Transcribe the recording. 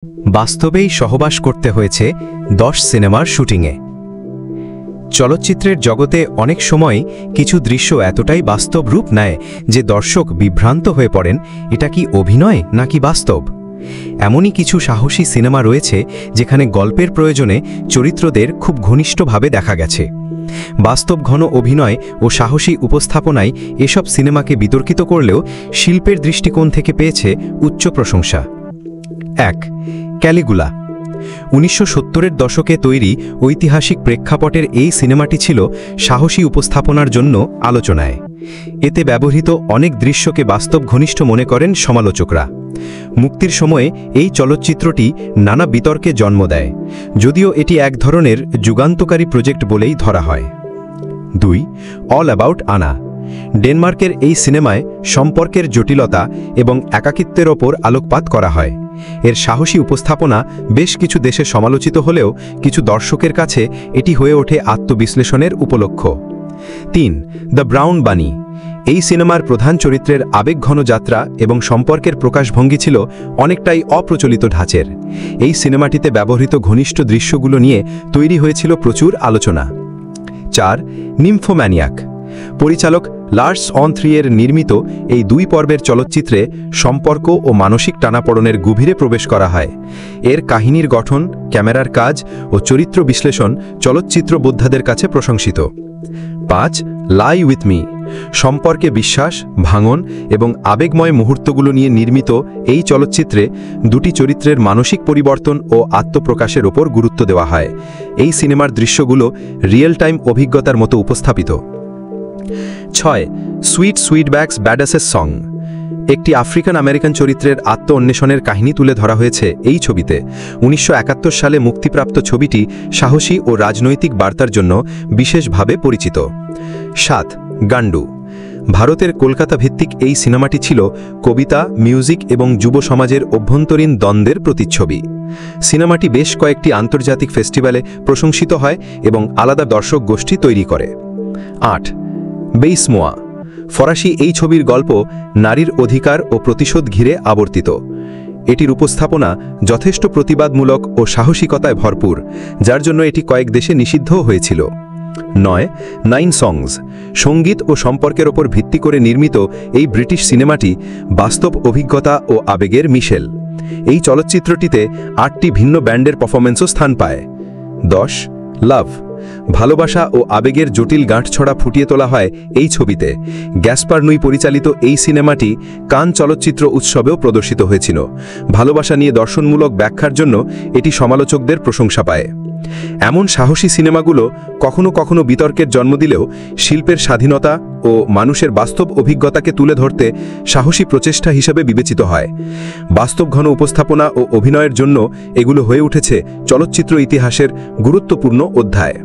বাস্তবেই সহবাস করতে হয়েছে 10 সিনেমার শুটিংয়ে। চলচ্চিত্রের জগতে অনেক সময় কিছু দৃশ্য এতটাই বাস্তব রূপ নেয় যে দর্শক বিভ্রান্ত হয়ে পড়েন, এটা কি অভিনয় নাকি বাস্তব। এমনই কিছু সাহসী সিনেমা রয়েছে যেখানে গল্পের প্রয়োজনে চরিত্রদের খুব ঘনিষ্ঠভাবে দেখা গেছে। বাস্তব ঘন অভিনয় ও সাহসী উপস্থাপনায় এসব সিনেমাকে বিতর্কিত করলেও শিল্পের দৃষ্টিকোণ থেকে পেয়েছে উচ্চ প্রশংসা। 1. ক্যালিগুলা। 1970-এর দশকে তৈরি ঐতিহাসিক প্রেক্ষাপটের এই সিনেমাটি ছিল সাহসী উপস্থাপনার জন্য আলোচনায়। এতে ব্যবহৃত অনেক দৃশ্যকে বাস্তব ঘনিষ্ঠ মনে করেন সমালোচকরা। মুক্তির সময়ে এই চলচ্চিত্রটি নানা বিতর্কে জন্ম দেয়, যদিও এটি এক ধরনের যুগান্তকারী প্রজেক্ট বলেই ধরা হয়। 2. অল অ্যাবাউট আনা। ডেনমার্কের এই সিনেমায় সম্পর্কের জটিলতা এবং একাকিত্বের ওপর আলোকপাত করা হয়। এর সাহসী উপস্থাপনা বেশ কিছু দেশে সমালোচিত হলেও কিছু দর্শকের কাছে এটি হয়ে ওঠে আত্মবিশ্লেষণের উপলক্ষ। 3. দ্য ব্রাউন বানি। এই সিনেমার প্রধান চরিত্রের আবেগঘন যাত্রা এবং সম্পর্কের প্রকাশভঙ্গি ছিল অনেকটাই অপ্রচলিত ধাঁচের। এই সিনেমাটিতে ব্যবহৃত ঘনিষ্ঠ দৃশ্যগুলো নিয়ে তৈরি হয়েছিল প্রচুর আলোচনা। 4. নিম্ফোম্যানিয়াক। পরিচালক লার্স অন ট্রিয়ের নির্মিত এই 2 পর্বের চলচ্চিত্রে সম্পর্ক ও মানসিক টানাপড়নের গভীরে প্রবেশ করা হয়। এর কাহিনীর গঠন, ক্যামেরার কাজ ও চরিত্র বিশ্লেষণ চলচ্চিত্র বোদ্ধাদের কাছে প্রশংসিত। 5. লাই উইথ মি। সম্পর্কে বিশ্বাস, ভাঙন এবং আবেগময় মুহূর্তগুলো নিয়ে নির্মিত এই চলচ্চিত্রে 2টি চরিত্রের মানসিক পরিবর্তন ও আত্মপ্রকাশের ওপর গুরুত্ব দেওয়া হয়। এই সিনেমার দৃশ্যগুলো রিয়েল টাইম অভিজ্ঞতার মতো উপস্থাপিত। 6. Sweet Sweetback's baadasssss song. একটি আফ্রিকান আমেরিকান চরিত্রের আত্ম অন্বেষণের কাহিনী তুলে ধরা হয়েছে এই ছবিতে। 1971 সালে মুক্তিপ্রাপ্ত ছবিটি সাহসী ও রাজনৈতিক বার্তার জন্য বিশেষভাবে পরিচিত। 7. গান্ডু। ভারতের কলকাতা ভিত্তিক এই সিনেমাটি ছিল কবিতা, মিউজিক এবং যুব সমাজের অভ্যন্তরীণ দ্বন্দ্বের প্রতিচ্ছবি। সিনেমাটি বেশ কয়েকটি আন্তর্জাতিক ফেস্টিভ্যালে প্রশংসিত হয় এবং আলাদা দর্শক গোষ্ঠী তৈরি করে। 8. বেইসমোয়া। ফরাসি এই ছবির গল্প নারীর অধিকার ও প্রতিশোধ ঘিরে আবর্তিত। এটির উপস্থাপনা যথেষ্ট প্রতিবাদমূলক ও সাহসিকতায় ভরপুর, যার জন্য এটি কয়েক দেশে নিষিদ্ধও হয়েছিল। 9. 9 সংস। সঙ্গীত ও সম্পর্কের ওপর ভিত্তি করে নির্মিত এই ব্রিটিশ সিনেমাটি বাস্তব অভিজ্ঞতা ও আবেগের মিশেল। এই চলচ্চিত্রটিতে 8টি ভিন্ন ব্যান্ডের পারফরম্যান্সও স্থান পায়। 10. লাভ। ভালোবাসা ও আবেগের জটিল গাঁটছড়া ফুটিয়ে তোলা হয় এই ছবিতে। গ্যাসপার নুই পরিচালিত এই সিনেমাটি কান চলচ্চিত্র উৎসবেও প্রদর্শিত হয়েছিল। ভালোবাসা নিয়ে দর্শনমূলক ব্যাখ্যার জন্য এটি সমালোচকদের প্রশংসা পায়। এমন সাহসী সিনেমাগুলো কখনো কখনো বিতর্কের জন্ম দিলেও শিল্পের স্বাধীনতা ও মানুষের বাস্তব অভিজ্ঞতাকে তুলে ধরতে সাহসী প্রচেষ্টা হিসেবে বিবেচিত হয়। বাস্তব ঘন উপস্থাপনা ও অভিনয়ের জন্য এগুলো হয়ে উঠেছে চলচ্চিত্র ইতিহাসের গুরুত্বপূর্ণ অধ্যায়।